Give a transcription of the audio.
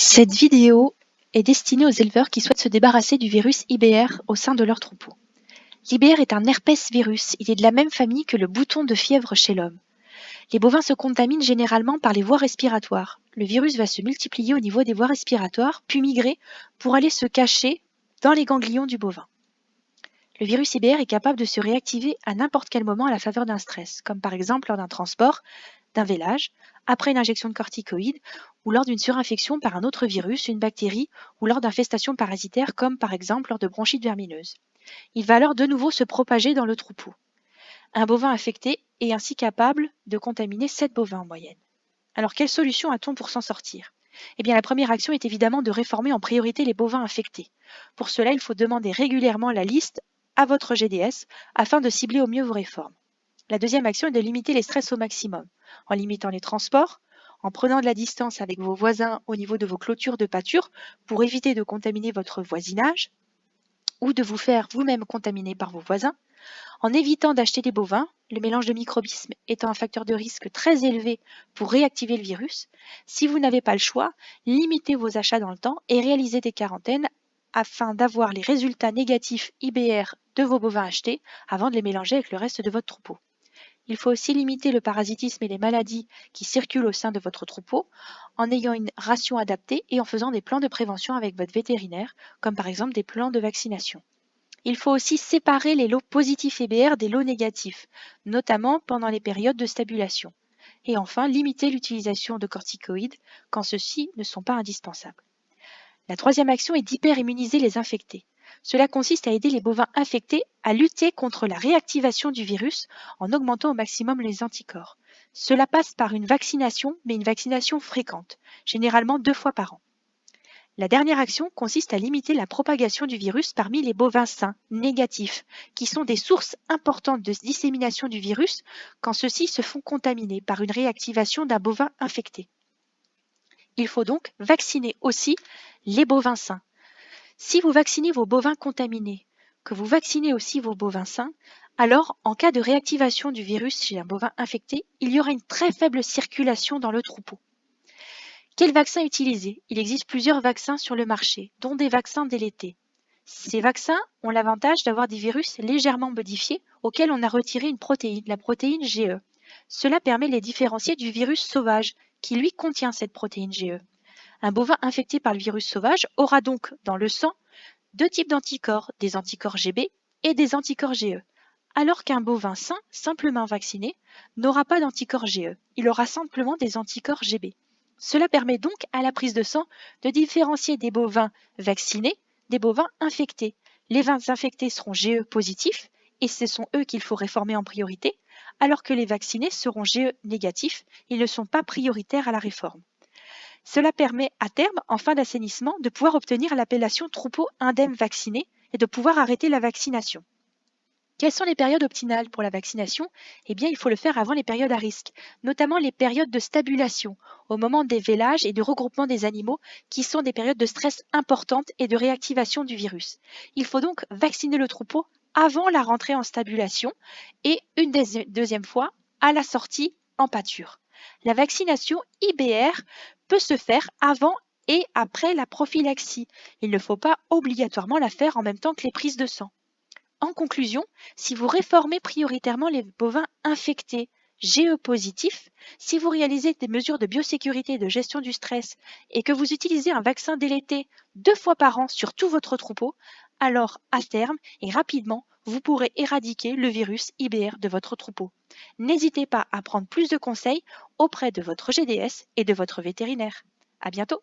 Cette vidéo est destinée aux éleveurs qui souhaitent se débarrasser du virus IBR au sein de leur troupeau. L'IBR est un herpès virus, il est de la même famille que le bouton de fièvre chez l'homme. Les bovins se contaminent généralement par les voies respiratoires. Le virus va se multiplier au niveau des voies respiratoires, puis migrer pour aller se cacher dans les ganglions du bovin. Le virus IBR est capable de se réactiver à n'importe quel moment à la faveur d'un stress, comme par exemple lors d'un transport, d'un vélage, après une injection de corticoïdes ou lors d'une surinfection par un autre virus, une bactérie ou lors d'infestations parasitaires comme par exemple lors de bronchites vermineuses. Il va alors de nouveau se propager dans le troupeau. Un bovin infecté est ainsi capable de contaminer 7 bovins en moyenne. Alors quelle solution a-t-on pour s'en sortir ? Eh bien la première action est évidemment de réformer en priorité les bovins infectés. Pour cela, il faut demander régulièrement la liste à votre GDS afin de cibler au mieux vos réformes. La deuxième action est de limiter les stress au maximum, en limitant les transports, en prenant de la distance avec vos voisins au niveau de vos clôtures de pâture pour éviter de contaminer votre voisinage ou de vous faire vous-même contaminer par vos voisins, en évitant d'acheter des bovins, le mélange de microbismes étant un facteur de risque très élevé pour réactiver le virus. Si vous n'avez pas le choix, limitez vos achats dans le temps et réalisez des quarantaines afin d'avoir les résultats négatifs IBR de vos bovins achetés avant de les mélanger avec le reste de votre troupeau. Il faut aussi limiter le parasitisme et les maladies qui circulent au sein de votre troupeau en ayant une ration adaptée et en faisant des plans de prévention avec votre vétérinaire, comme par exemple des plans de vaccination. Il faut aussi séparer les lots positifs IBR des lots négatifs, notamment pendant les périodes de stabulation. Et enfin, limiter l'utilisation de corticoïdes quand ceux-ci ne sont pas indispensables. La troisième action est d'hyperimmuniser les infectés. Cela consiste à aider les bovins infectés à lutter contre la réactivation du virus en augmentant au maximum les anticorps. Cela passe par une vaccination, mais une vaccination fréquente, généralement 2 fois par an. La dernière action consiste à limiter la propagation du virus parmi les bovins sains, négatifs, qui sont des sources importantes de dissémination du virus quand ceux-ci se font contaminer par une réactivation d'un bovin infecté. Il faut donc vacciner aussi les bovins sains. Si vous vaccinez vos bovins contaminés, que vous vaccinez aussi vos bovins sains, alors en cas de réactivation du virus chez un bovin infecté, il y aura une très faible circulation dans le troupeau. Quel vaccin utiliser ? Il existe plusieurs vaccins sur le marché, dont des vaccins délétés. Ces vaccins ont l'avantage d'avoir des virus légèrement modifiés auxquels on a retiré une protéine, la protéine GE. Cela permet de les différencier du virus sauvage, qui lui contient cette protéine GE. Un bovin infecté par le virus sauvage aura donc dans le sang 2 types d'anticorps, des anticorps GB et des anticorps GE, alors qu'un bovin sain, simplement vacciné, n'aura pas d'anticorps GE, il aura simplement des anticorps GB. Cela permet donc à la prise de sang de différencier des bovins vaccinés des bovins infectés. Les vins infectés seront GE positifs et ce sont eux qu'il faut réformer en priorité, alors que les vaccinés seront GE négatifs, ils ne sont pas prioritaires à la réforme. Cela permet à terme, en fin d'assainissement, de pouvoir obtenir l'appellation troupeau indemne vacciné et de pouvoir arrêter la vaccination. Quelles sont les périodes optimales pour la vaccination ? Eh bien, il faut le faire avant les périodes à risque, notamment les périodes de stabulation, au moment des vélages et du regroupement des animaux, qui sont des périodes de stress importantes et de réactivation du virus. Il faut donc vacciner le troupeau avant la rentrée en stabulation et une deuxième fois à la sortie en pâture. La vaccination IBR peut se faire avant et après la prophylaxie. Il ne faut pas obligatoirement la faire en même temps que les prises de sang. En conclusion, si vous réformez prioritairement les bovins infectés GE positifs, si vous réalisez des mesures de biosécurité et de gestion du stress et que vous utilisez un vaccin délété 2 fois par an sur tout votre troupeau, alors à terme et rapidement, vous pourrez éradiquer le virus IBR de votre troupeau. N'hésitez pas à prendre plus de conseils auprès de votre GDS et de votre vétérinaire. À bientôt!